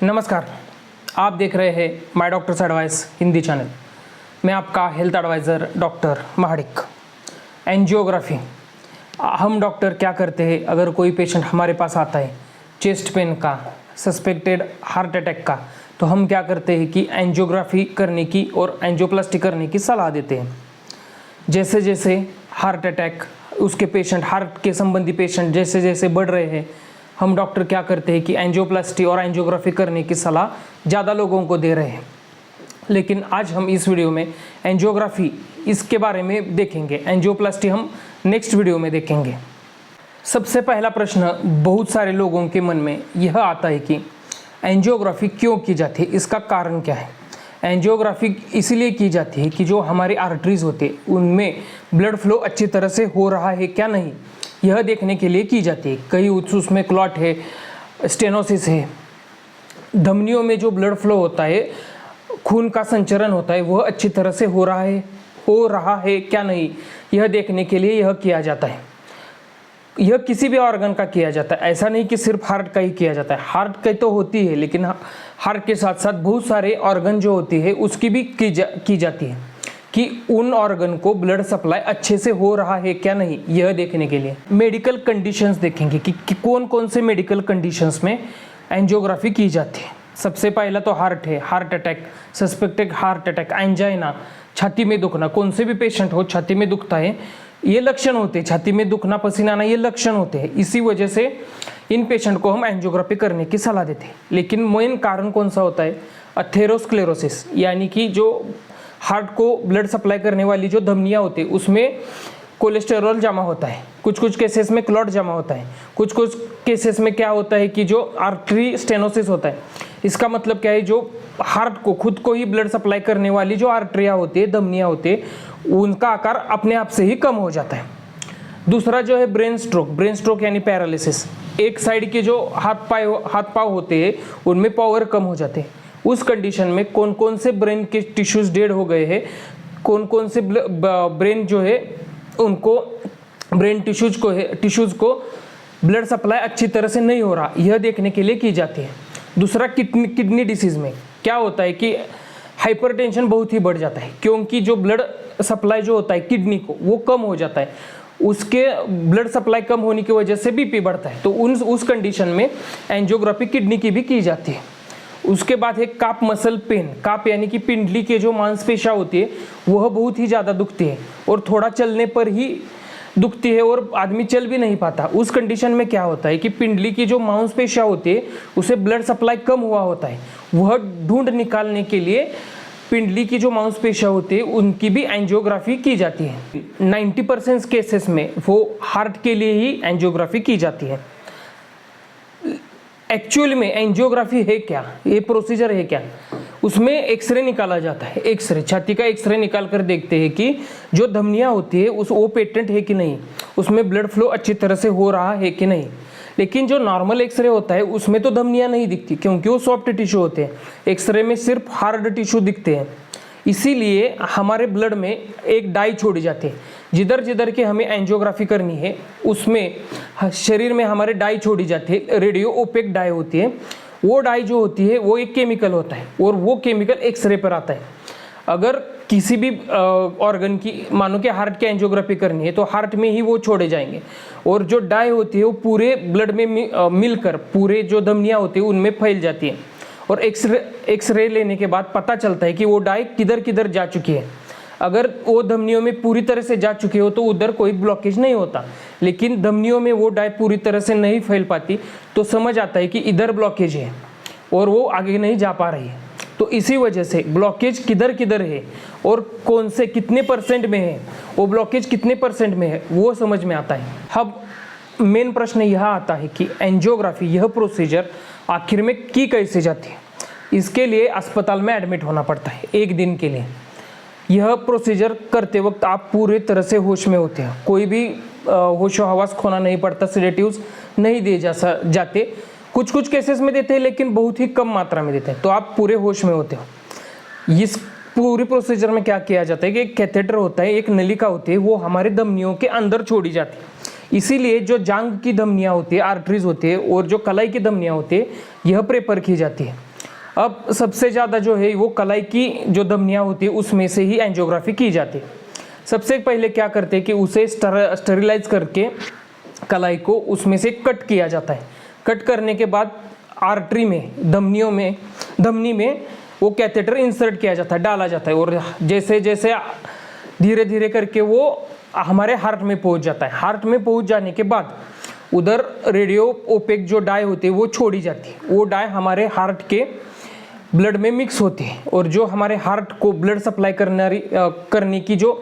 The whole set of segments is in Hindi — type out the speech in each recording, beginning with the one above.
नमस्कार, आप देख रहे हैं my doctor's advice Hindi channel. मैं आपका health adviser doctor Mahadik. Angiography, हम डॉक्टर क्या करते हैं, अगर कोई पेशेंट हमारे पास आता है चेस्ट पेन का, सस्पेक्टेड हार्ट अटैक का, तो हम क्या करते हैं कि एंजियोग्राफी करने की और एंजियोप्लास्टी करने की सलाह देते हैं। जैसे जैसे हार्ट अटैक, उसके पेशेंट, हार्ट के संबंधी पेशेंट जैसे जैसे बढ़ रहे हैं, हम डॉक्टर क्या करते हैं कि एंजियोप्लास्टी और एंजियोग्राफी करने की सलाह ज़्यादा लोगों को दे रहे हैं। लेकिन आज हम इस वीडियो में एंजियोग्राफी इसके बारे में देखेंगे, एंजियोप्लास्टी हम नेक्स्ट वीडियो में देखेंगे। सबसे पहला प्रश्न बहुत सारे लोगों के मन में यह आता है कि एंजियोग्राफी क्यों की जाती है, इसका कारण क्या है। एंजियोग्राफी इसलिए की जाती है कि जो हमारे आर्टरीज होते हैं उनमें ब्लड फ्लो अच्छी तरह से हो रहा है क्या नहीं, यह देखने के लिए की जाती है। कहीं उसमें क्लॉट है, स्टेनोसिस है, धमनियों में जो ब्लड फ्लो होता है, खून का संचरण होता है, वह अच्छी तरह से हो रहा है क्या नहीं, यह देखने के लिए यह किया जाता है। यह किसी भी ऑर्गन का किया जाता है, ऐसा नहीं कि सिर्फ हार्ट का ही किया जाता है। हार्ट का तो होती है, लेकिन हार्ट के साथ साथ बहुत सारे ऑर्गन जो होती है उसकी भी की जाती है कि उन ऑर्गन को ब्लड सप्लाई अच्छे से हो रहा है क्या नहीं, यह देखने के लिए। मेडिकल कंडीशंस देखेंगे कि कौन कौन से मेडिकल कंडीशंस में एंजियोग्राफी की जाती है। सबसे पहला तो हार्ट है, heart attack, suspected heart attack, angina, छाती में दुखना, कौन से भी पेशेंट हो छाती में दुखता है, ये लक्षण होते हैं। छाती में दुखना, पसीना आना, ये लक्षण होते हैं। इसी वजह से इन पेशेंट को हम एंजियोग्राफी करने की सलाह देते हैं। लेकिन मेन कारण कौन सा होता है, अथेरोस्क्लेरोसिस, यानी कि जो हार्ट को ब्लड सप्लाई करने वाली जो धमनियाँ होती है उसमें कोलेस्टेरॉल जमा होता है, कुछ कुछ केसेस में क्लॉट जमा होता है, कुछ कुछ केसेस में क्या होता है कि जो आर्टरी स्टेनोसिस होता है। इसका मतलब क्या है, जो हार्ट को खुद को ही ब्लड सप्लाई करने वाली जो आर्टरियाँ होती है, धमनियाँ होती है, उनका आकार अपने आप से ही कम हो जाता है। दूसरा जो है ब्रेन स्ट्रोक यानी पैरालिसिस। एक साइड के जो हाथ पाँव होते हैं उनमें पावर कम हो जाते हैं। उस कंडीशन में कौन कौन से ब्रेन के टिश्यूज डेड हो गए हैं, कौन कौन से ब्रेन जो है उनको ब्रेन टिश्यूज को ब्लड सप्लाई अच्छी तरह से नहीं हो रहा, यह देखने के लिए की जाती है। दूसरा किडनी डिसीज में क्या होता है कि हाइपरटेंशन बहुत ही बढ़ जाता है, क्योंकि जो ब्लड सप्लाई जो होता है किडनी को वो कम हो जाता है। उसके ब्लड सप्लाई कम होने की वजह से बीपी बढ़ता है। तो उस कंडीशन में एंजियोग्राफी किडनी की भी की जाती है। उसके बाद है काप मसल पेन। काप यानी कि पिंडली के जो मांसपेशियाँ होती है वह बहुत ही ज़्यादा दुखती है और थोड़ा चलने पर ही दुखती है और आदमी चल भी नहीं पाता। उस कंडीशन में क्या होता है कि पिंडली की जो मांसपेशियाँ होती है उसे ब्लड सप्लाई कम हुआ होता है, वह ढूंढ निकालने के लिए पिंडली की जो मांसपेशियाँ होती है उनकी भी एंजियोग्राफी की जाती है। 90% केसेस में वो हार्ट के लिए ही एंजियोग्राफी की जाती है। एक्चुअल में एंजियोग्राफी है क्या, ये प्रोसीजर है क्या, उसमें एक्सरे निकाला जाता है। एक्सरे, छाती का एक्सरे निकाल कर देखते हैं कि जो धमनियाँ होती है वो पेटेंट है कि नहीं, उसमें ब्लड फ्लो अच्छी तरह से हो रहा है कि नहीं। लेकिन जो नॉर्मल एक्सरे होता है उसमें तो धमनियाँ नहीं दिखती, क्योंकि वो सॉफ्ट टिश्यू होते हैं। एक्सरे में सिर्फ हार्ड टिश्यू दिखते हैं। इसीलिए हमारे ब्लड में एक डाई छोड़ी जाती है। जिधर जिधर के हमें एंजियोग्राफी करनी है उसमें शरीर में हमारे डाई छोड़ी जाती है, रेडियो ओपेक डाई होती है। वो डाई जो होती है वो एक केमिकल होता है और वो केमिकल एक्सरे पर आता है। अगर किसी भी ऑर्गन की, मानो कि हार्ट की एंजियोग्राफी करनी है, तो हार्ट में ही वो छोड़े जाएंगे और जो डाई होती है वो पूरे ब्लड में मिलकर पूरे जो धमनियाँ होती है उनमें फैल जाती है। और एक्सरे लेने के बाद पता चलता है कि वो डाई किधर किधर जा चुकी है। अगर वो धमनियों में पूरी तरह से जा चुकी हो तो उधर कोई ब्लॉकेज नहीं होता, लेकिन धमनियों में वो डाई पूरी तरह से नहीं फैल पाती तो समझ आता है कि इधर ब्लॉकेज है और वो आगे नहीं जा पा रही है। तो इसी वजह से ब्लॉकेज किधर किधर है और कौन से कितने % में है, वो ब्लॉकेज कितने % में है, वो समझ में आता है। अब मेन प्रश्न यह आता है कि एंजियोग्राफी, यह प्रोसीजर आखिर में की कैसे जाती है। इसके लिए अस्पताल में एडमिट होना पड़ता है 1 दिन के लिए। यह प्रोसीजर करते वक्त आप पूरे तरह से होश में होते हैं, कोई भी होशो हवास खोना नहीं पड़ता, सेडेटिव्स नहीं दिए जाते। कुछ कुछ केसेस में देते हैं लेकिन बहुत ही कम मात्रा में देते हैं, तो आप पूरे होश में होते हो। इस पूरी प्रोसीजर में क्या किया जाता है कि एक कैथेटर होता है, एक नलिका होती है, वो हमारे धमनियों के अंदर छोड़ी जाती है। इसीलिए जो जांघ की धमनियाँ होती है, आर्टरीज होती है, और जो कलाई की धमनियाँ होती है, यह प्रेफर की जाती है। अब सबसे ज़्यादा जो है वो कलाई की जो धमनियाँ होती है उसमें से ही एंजियोग्राफी की जाती है। सबसे पहले क्या करते हैं कि उसे स्टरलाइज करके कलाई को उसमें से कट किया जाता है। कट करने के बाद आर्टरी में, धमनी में वो कैथेटर इंसर्ट किया जाता है, डाला जाता है, और जैसे जैसे धीरे धीरे करके वो हमारे हार्ट में पहुंच जाता है। हार्ट में पहुंच जाने के बाद उधर रेडियो ओपेक जो डाई होती है वो छोड़ी जाती है। वो डाई हमारे हार्ट के ब्लड में मिक्स होती है, और जो हमारे हार्ट को ब्लड सप्लाई करने की जो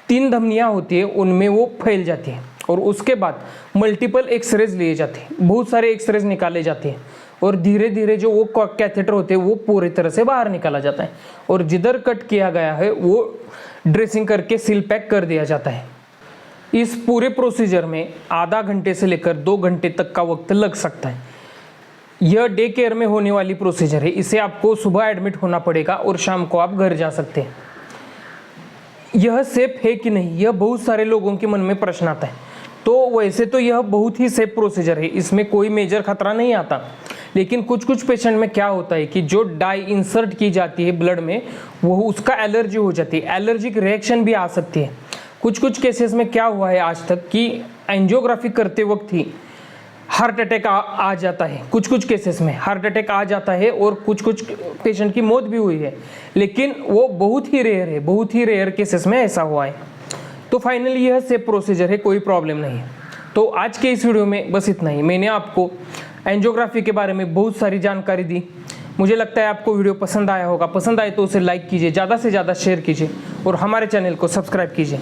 3 धमनियाँ होती है उनमें वो फैल जाती है। और उसके बाद मल्टीपल एक्सरेज लिए जाते हैं, बहुत सारे एक्सरेज निकाले जाते हैं, और धीरे धीरे जो वो कैथेटर होते हैं वो पूरी तरह से बाहर निकाला जाता है, और जिधर कट किया गया है वो ड्रेसिंग करके सील पैक कर दिया जाता है। इस पूरे प्रोसीजर में आधा घंटे से लेकर 2 घंटे तक का वक्त लग सकता है। यह डे केयर में होने वाली प्रोसीजर है। इसे आपको सुबह एडमिट होना पड़ेगा और शाम को आप घर जा सकते हैं। यह सेफ है कि नहीं, यह बहुत सारे लोगों के मन में प्रश्न आता है। तो वैसे तो यह बहुत ही सेफ प्रोसीजर है, इसमें कोई मेजर खतरा नहीं आता। लेकिन कुछ पेशेंट में क्या होता है कि जो डाई इंसर्ट की जाती है ब्लड में, वो उसका एलर्जी हो जाती है, एलर्जिक रिएक्शन भी आ सकती है। कुछ केसेस में क्या हुआ है आज तक कि एंजियोग्राफी करते वक्त ही हार्ट अटैक आ जाता है। कुछ केसेस में हार्ट अटैक आ जाता है, और कुछ पेशेंट की मौत भी हुई है, लेकिन वो बहुत ही रेयर है, बहुत ही रेयर केसेस में ऐसा हुआ है। तो फाइनली यह सेफ प्रोसीजर है, कोई प्रॉब्लम नहीं है। तो आज के इस वीडियो में बस इतना ही। मैंने आपको एंजियोग्राफी के बारे में बहुत सारी जानकारी दी। मुझे लगता है आपको वीडियो पसंद आया होगा। पसंद आए तो उसे लाइक कीजिए, ज़्यादा से ज़्यादा शेयर कीजिए, और हमारे चैनल को सब्सक्राइब कीजिए।